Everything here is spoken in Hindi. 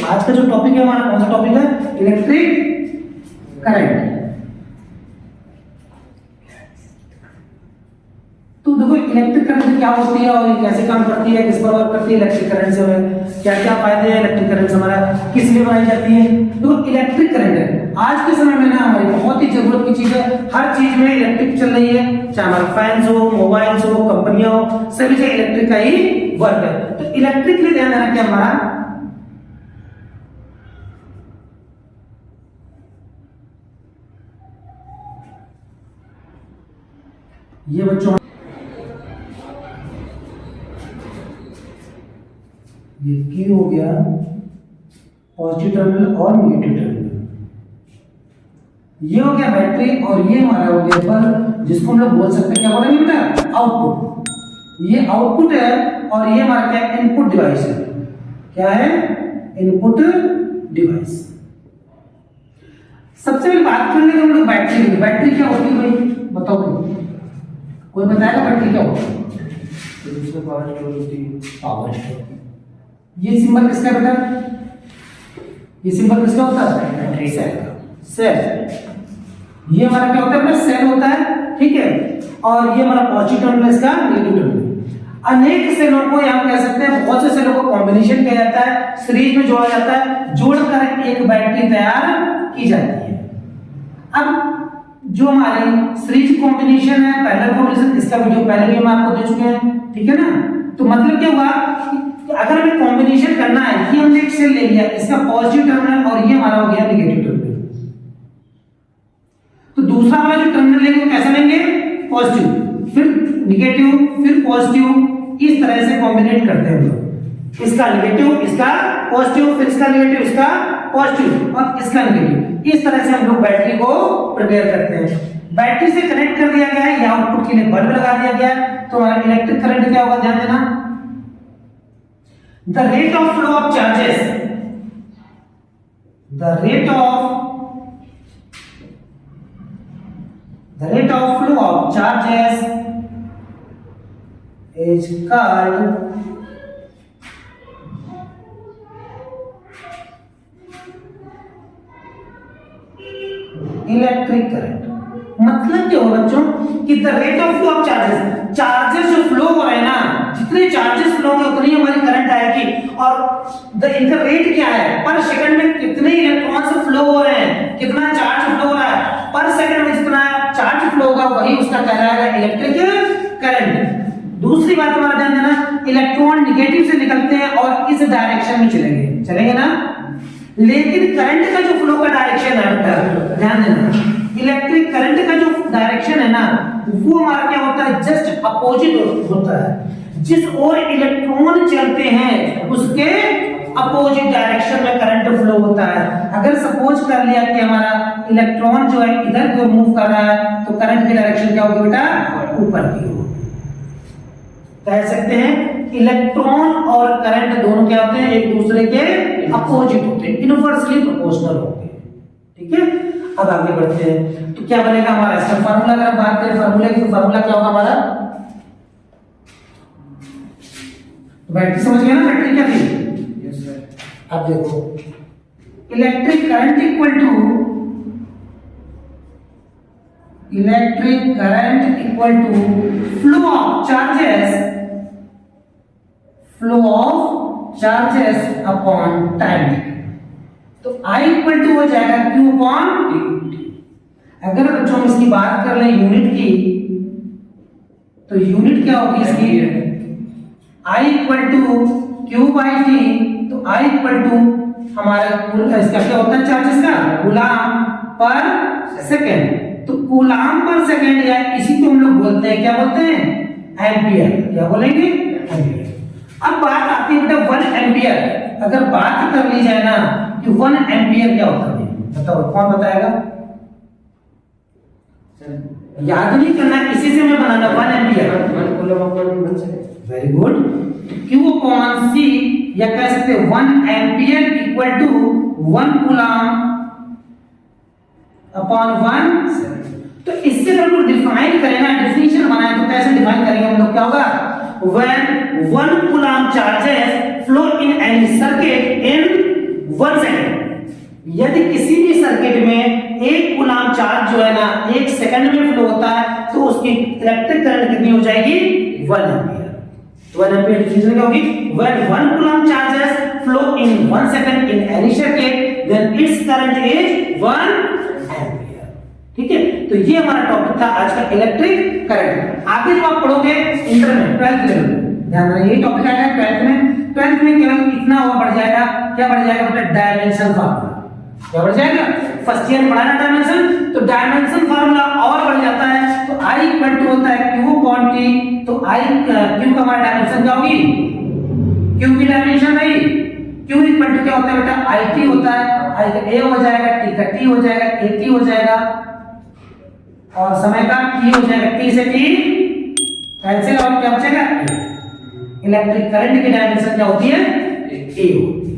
आज का जो टॉपिक है हमारा कौन सा टॉपिक है? Electric current. तो देखो इलेक्ट्रिक करंट क्या होती है और ये कैसे काम करती है, किस पर वर्क करती है। इलेक्ट्रिक करंट से हमें क्या क्या फायदे हैं, इलेक्ट्रिक करंट से हमारा किस लिए बनाई जाती है। तो इलेक्ट्रिक करंट है आज के समय में ना हमारी बहुत ही जरूरत की चीज है। हर चीज में इलेक्ट्रिक चल रही है, चाहे हमारा फैंस हो, मोबाइल्स हो, कंपनियां हो, सभी जगह इलेक्ट्रिक का ही वर्क है। तो इलेक्ट्रिक के लिए ध्यान देना कि हमारा ये बच्चों ये Q हो गया पॉजिटिव टर्मिनल और नेगेटिव टर्मिनल, ये हो गया बैटरी और ये हमारा हो गया पर जिसको हम लोग बोल सकते हैं क्या बोलेंगे बेटा? आउटपुट। ये आउटपुट है और ये हमारा क्या इनपुट डिवाइस है। क्या है? Input device. सबसे पहले बात कर लेंगे हम लोग बैटरी की। बैटरी क्या होती है भाई बताओ? कोई बताएगा बैटरी क्या होती है? पावर स्टोर होती है। Power store. ये सिंबल किसका है बेटा? ये सिंबल किसका होता है? बैटरी सेल का। सेल ये हमारा क्या होता है अपना? सेल होता है, ठीक है। और ये हमारा पॉजिटिव टर्मिनल, इसका नेगेटिव टर्मिनल। अनेक सेलों को हम कह सकते हैं, बहुत से सेलों को कॉम्बिनेशन किया जाता है, सीरीज में जोड़ा जाता है, जोड़कर एक बैटरी तैयार की जाती है। अब जो हमारे सीरीज कॉम्बिनेशन है, पैरेलल कॉम्बिनेशन, इसका वीडियो पहले भी हम आपको दे चुके हैं, ठीक है ना। तो मतलब क्या हुआ कि अगर हमें कॉम्बिनेशन करना है, ये हमने एक सेल ले लिया, इसका पॉजिटिव टर्मिनल और ये हमारा हो गया नेगेटिव टर्मिनल। तो दूसरा वाला जो टर्मिनल लेंगे कैसा लेंगे? पॉजिटिव, फिर नेगेटिव, फिर पॉजिटिव, इस तरह से कॉम्बिनेट करते हैं हम लोग। इसका नेगेटिव, इसका पॉजिटिव, फिर इसका नेगेटिव, इसका पॉजिटिव और इसका नेगेटिव। इस तरह से हम लोग बैटरी को प्रिपेयर करते हैं। बैटरी से कनेक्ट कर दिया गया है, या आउटपुट के लिए बल्ब लगा दिया गया है, तो हमारा इलेक्ट्रिक करंट क्या होगा? ध्यान देना। The rate of flow of charges, the rate of flow of charges is called electric current. मतलब क्या हो बच्चों कि the rate of flow of charges जो फ्लो हो रहे हैं ना, जितने चार्जेस फ्लो होंगे उतनी हमारी करंट आएगी। और इनका रेट क्या है? पर सेकंड में कितने इलेक्ट्रॉन्स फ्लो हो रहे हैं, कितना चार्ज फ्लो हो रहा है, पर सेकंड में जितना चार्ज फ्लो होगा वही उसका कहलाएगा इलेक्ट्रिक करंट। दूसरी बात हमारा ध्यान देना, इलेक्ट्रॉन नेगेटिव से निकलते हैं और इस डायरेक्शन में चलेंगे ना, लेकिन करंट का जो फ्लो का डायरेक्शन है, ध्यान देना, इलेक्ट्रिक करंट का जो डायरेक्शन है ना, वो हमारा क्या होता है? जस्ट अपोजिट होता है। जिस ओर इलेक्ट्रॉन चलते हैं उसके अपोजिट डायरेक्शन में करंट फ्लो होता है। अगर सपोज कर लिया कि हमारा इलेक्ट्रॉन जो है इधर की ओर मूव कर रहा है, तो करंट की डायरेक्शन क्या होगी बेटा? ऊपर की ओर। कह सकते हैं इलेक्ट्रॉन और करंट दोनों क्या होते हैं? एक दूसरे के अपोजिट होते हैं, इनवर्सली प्रोपोर्शनल होते हैं, ठीक है। अब आगे बढ़ते हैं, तो क्या बनेगा हमारा इसका फार्मूला? अगर हम बात करें फार्मूले की, तो फार्मूला क्या होगा हमारा? बैटरी समझ गए ना? बैटरी क्या थी? Yes sir. अब देखो electric current equal to flow of charges upon time. तो I इक्वल टू हो जाएगा Q अपॉन T। अगर बच्चों हम इसकी बात कर लें यूनिट की, तो यूनिट क्या होगी इसकी? I equal to Q by T। तो I इक्वल टू हमारा इसका क्या होता है? चार्जेस का कूलाम पर सेकेंड। तो कूलाम पर सेकेंड या इसी को हम लोग बोलते हैं, क्या बोलते हैं? एम्पियर। क्या बोलेंगे? एम्पियर। अब बात आती है बेटा 1 एम्पियर। अगर बात कर ली जाए ना कि 1 एम्पियर क्या होता है, बताओ कौन बताएगा? याद नहीं करना, इसी से मैं बनाना 1 ampere. Very good. Q upon C, या कह सकते हैं 1 ampere equal to 1 coulomb upon 1। तो इससे हम लोग डिफाइन करें ना, डेफिनेशन बनाए, तो कैसे डिफाइन करेंगे हम लोग? क्या होगा? when 1 coulomb charges flow in any circuit in 1 second. यदि किसी भी सर्किट में 1 कूलम चार्ज जो है ना 1 सेकंड में फ्लो होता है तो उसकी इलेक्ट्रिक करंट कितनी हो जाएगी 1 एंपियर। तो 1 एंपियर डिफिनेशन क्या होगी, when 1 coulomb charges flow in 1 second in any circuit then its current is 1 ampere. ठीक है, तो ये हमारा टॉपिक था आज का इलेक्ट्रिक करंट। आगे जब आप पढ़ोगे इंटर में 12th लेवल में, ध्यान रखना यही टॉपिक आएगा 12th में केवल इतना हुआ बढ़ जाएगा, क्या बढ़ जाएगा बेटा, डायमेंशन फार्मूला। क्या बढ़ जाएगा, फर्स्ट ईयर पढ़ा ना डायमेंशन, तो डायमेंशन फार्मूला और बढ़ जाता है। तो I इक्वल टू होता है Q अपॉन T, तो I Q का हमारा डायमेंशन क्या होगी, Q की डायमेंशन भाई Q इक्वल टू क्या होता है बेटा, IT होता है, I का A हो जाएगा, T का T हो जाएगा, AT हो जाएगा, और समय का T हो जाएगा, T से T कैंसिल, और क्या बचेगा, इलेक्ट्रिक करंट की डायमेंशन क्या होती है, A होती है।